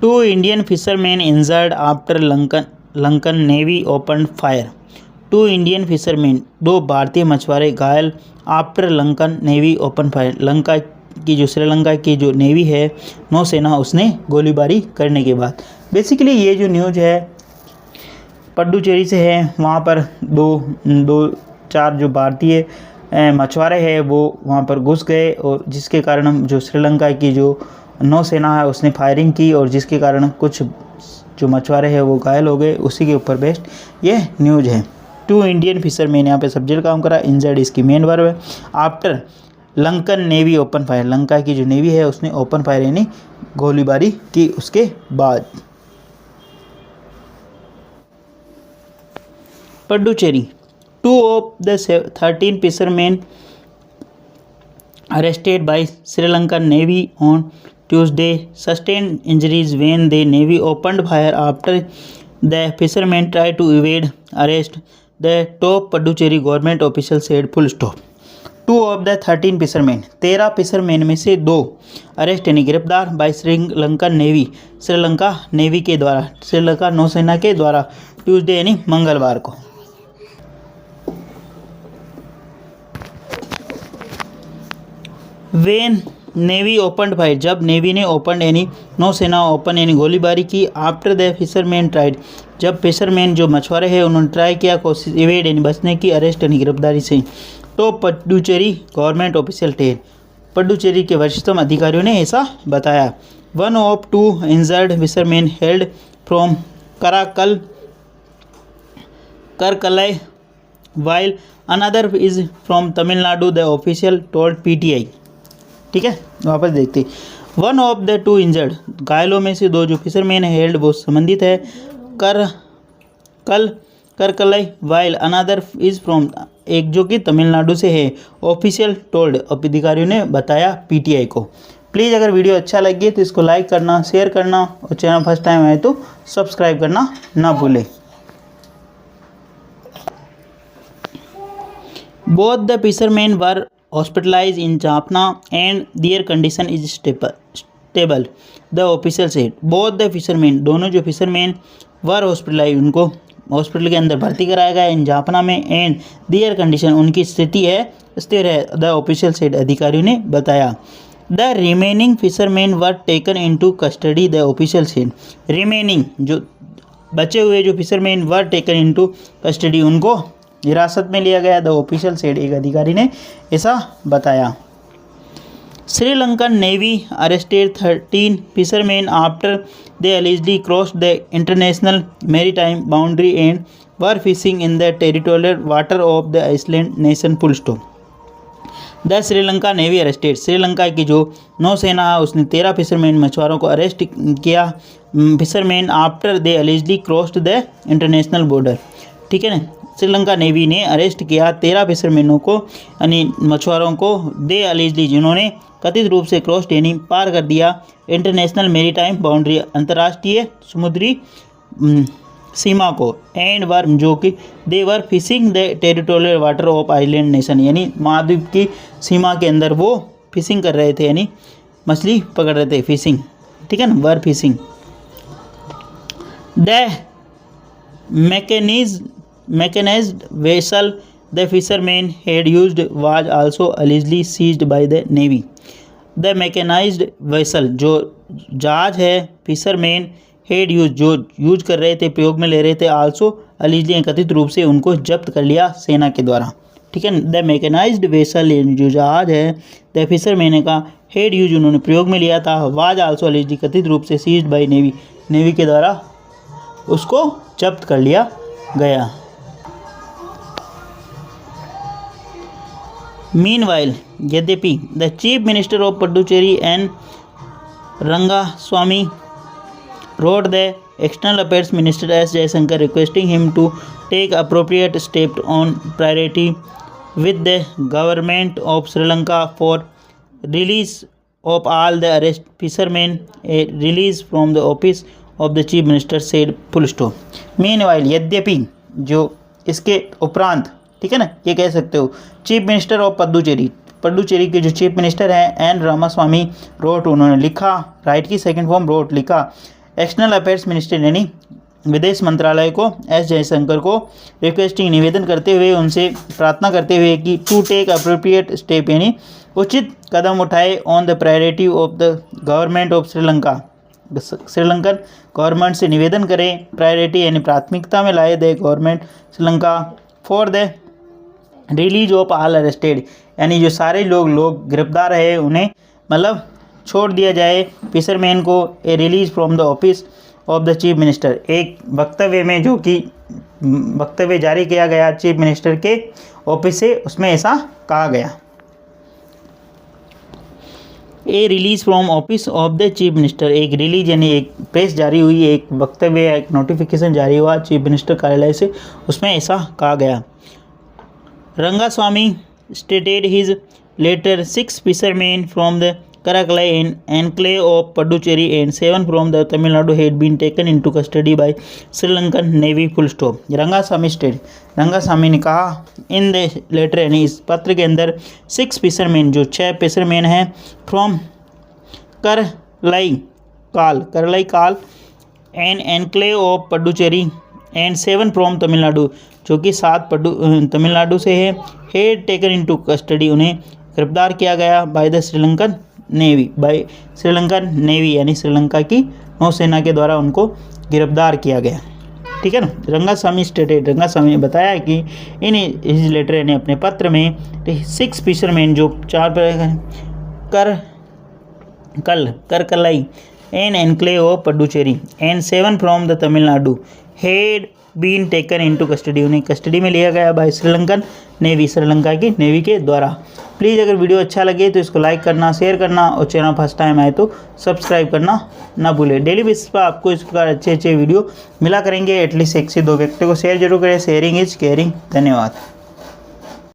2 Indian fishermen injured after Lankan Navy opened fire. 2 Indian fishermen, 2 भारतीय मछुआरे घायल after Lankan navy open fire. Lanka की जो श्रीलंका की जो नेवी है, नौसेना, उसने गोलीबारी करने के बाद। बेसिकली ये जो न्यूज़ है पड्डुचेरी से है। वहाँ पर दो चार जो भारतीय मछुआरे हैं वो वहाँ पर घुस गए और जिसके कारण जो श्रीलंका की जो नौसेना है उसने फायरिंग की और जिसके कारण कुछ जो मछुआरे हैं वो घायल हो गए। उसी के ऊपर बेस्ड ये न्यूज़ है। 2 इंडियन फिशरमैन यहाँ पे सब्जेक्ट काम करा, इंजर्ड इसकी मेन वर्ब है। After Lankan navy open fire, Lanka की जो नेवी है उसने ओपन फायर यानी गोलीबारी की उसके बाद। पड्डुचेरी, 2 of the 13 fishermen arrested by Sri Lankan Navy on Tuesday sustained injuries when the Navy opened fire after the fishermen tried to evade arrest, the top Puducherry government official said. Full stop. 2 of the 13 fishermen, 13 fishermen में से 2 arrest यानी गिरफ्तार by Sri Lankan navy, Sri Lanka navy के द्वारा, श्रीलंका नौसेना के द्वारा Tuesday यानी मंगलवार को। वेन नेवी ओपन फायर, जब नेवी ने ओपन यानी नौसेना ओपन यानी गोलीबारी की। आफ्टर द फिशरमैन ट्राइड, जब फिशरमैन जो मछुआरे हैं उन्होंने ट्राई किया कोशिश इवेड यानी बचने की, अरेस्ट यानी गिरफ्तारी से। तो Puducherry government official tell, Puducherry के वरिष्ठतम अधिकारियों ने ऐसा बताया। 1 of 2 injured fisherman held from Karaikal while another is from Tamil Nadu, the official told PTI. ठीक है, वापस देखते। 1 of the 2 इंजर्ड, घायलों में से 2 जो फिशरमैन हेल्ड वो संबंधित है करकलाई वाइल अनदर इज फ्रॉम, एक जो कि तमिलनाडु से है। ऑफिशियल टोल्ड, अधिकारियों ने बताया पीटीआई को। प्लीज़ अगर वीडियो अच्छा लगे तो इसको लाइक करना, शेयर करना और चैनल फर्स्ट टाइम आए तो सब्सक्राइब करना ना भूलें। Both the fishermen were hospitalized in Jaffna and their condition is stable, the official said. Both the fishermen, दोनों जो फिशरमैन वर हॉस्पिटलाइज, उनको हॉस्पिटल के अंदर भर्ती कराया गया इन जाफना में, एंड देयर कंडीशन, उनकी स्थिति है स्थिर है, द ऑफिशियल सेड, अधिकारियों ने बताया। The remaining fisherman were taken into custody, the official said. Remaining जो बचे हुए जो fisherman were taken into custody, उनको हिरासत में लिया गया, द ऑफिशियल सेड, एक अधिकारी ने ऐसा बताया। Sri Lankan navy arrested 13 fisherman after they allegedly crossed the international maritime boundary and were fishing in the territorial water of the Iceland nation. Full stop. The Sri Lanka navy arrested, Sri Lanka की जो नौसेना है उसने 13 फिशरमैन मछुआरों को अरेस्ट किया, fisherman after they allegedly crossed the international border. ठीक है ना, श्रीलंका नेवी ने अरेस्ट किया 13 फिशरमैनों को यानी मछुआरों को, दे allegedly, जिन्होंने कथित रूप से क्रॉस यानी पार कर दिया इंटरनेशनल मेरीटाइम बाउंड्री, अंतर्राष्ट्रीय समुद्री सीमा को, एंड वर, जो कि they were fishing the territorial water of island nation, यानी महाद्वीप की सीमा के अंदर वो फिशिंग कर रहे थे यानी मछली पकड़ रहे थे, फिशिंग। ठीक है ना, were fishing. The mechanised vessel the fisherman had used was also allegedly seized by the navy. The mechanised vessel, जो जहाज है, फिशरमैन हेड यूज, जो यूज कर रहे थे, प्रयोग में ले रहे थे, आल्सो allegedly, कथित रूप से उनको जब्त कर लिया सेना के द्वारा। ठीक है, द मैकेनाइज्ड वेसल, जो जहाज है, द फिशरमैन का हेड यूज, उन्होंने प्रयोग में लिया था, वाज आल्सो allegedly, कथित रूप से सीज्ड बाय नेवी, नेवी के द्वारा उसको जब्त कर लिया गया। मीनवाइल, यद्यपि, the chief minister of Puducherry N Rangaswamy wrote the external affairs minister S Jaishankar requesting him to take appropriate steps on priority with the government of Sri Lanka for release of all the arrested fishermen, a release from the office of the chief minister said. Full stop. Meanwhile, यद्यपि, जो इसके उपरांत, ठीक है ना, ये कह सकते हो, चीफ मिनिस्टर ऑफ पड्डुचेरी के जो चीफ मिनिस्टर हैं एन रामास्वामी रोट, उन्होंने लिखा, राइट की सेकंड फॉर्म रोट लिखा, एक्सटर्नल अफेयर्स मिनिस्टर यानी विदेश मंत्रालय को एस जयशंकर को रिक्वेस्टिंग निवेदन करते हुए उनसे प्रार्थना करते हुए कि टू टेक अप्रोप्रिएट स्टेप यानी उचित कदम उठाए on the priority of the government of Sri Lanka. Sri Lankan government से निवेदन करें, प्रायोरिटी यानी प्राथमिकता में लाए the government Sri Lanka for the release of all arrested यानी जो सारे लोग गिरफ्तार है उन्हें मतलब छोड़ दिया जाए। फिशरमैन को a release from the office of the chief minister, एक वक्तव्य में जो कि वक्तव्य जारी किया गया चीफ मिनिस्टर के ऑफिस से, उसमें ऐसा कहा गया। A release from office of the chief minister, एक रिलीज यानी एक प्रेस जारी हुई, एक वक्तव्य एक नोटिफिकेशन जारी हुआ चीफ मिनिस्टर कार्यालय से, उसमें ऐसा कहा गया। Rangaswamy stated his letter 6 fishermen from the Karakalai enclave of Puducherry and 7 from the Tamil Nadu had been taken into custody by Sri Lankan Navy full stop। Rangaswamy ने कहा इन द लेटर यानी इस पत्र के अंदर 6 फिशरमैन जो 6 फिशरमैन हैं from Karaikal and enclave of Puducherry and 7 from Tamil Nadu जो कि 7 तमिलनाडु से है, हेड टेकन इनटू कस्टडी उन्हें गिरफ्तार किया गया बाय द श्रीलंकन नेवी यानी श्रीलंका की नौसेना के द्वारा उनको गिरफ्तार किया गया। ठीक है ना। रंगास्वामी ने बताया कि इन हिज लेटर यानी अपने पत्र में 6 फिशरमैन जो 4 Karaikal an enclave of Puducherry and 7 from the Tamil Nadu had been taken into custody उन्हें कस्टडी में लिया गया बाय श्रीलंकन नेवी श्रीलंका की नेवी के द्वारा। प्लीज़ अगर वीडियो अच्छा लगे तो इसको लाइक करना, शेयर करना और चैनल फर्स्ट टाइम आए तो सब्सक्राइब करना ना भूलें। डेली बेसिस पर आपको इस प्रकार अच्छे वीडियो मिला करेंगे। एटलीस्ट 1 से 2 व्यक्ति को शेयर जरूर करें। Sharing is caring. धन्यवाद।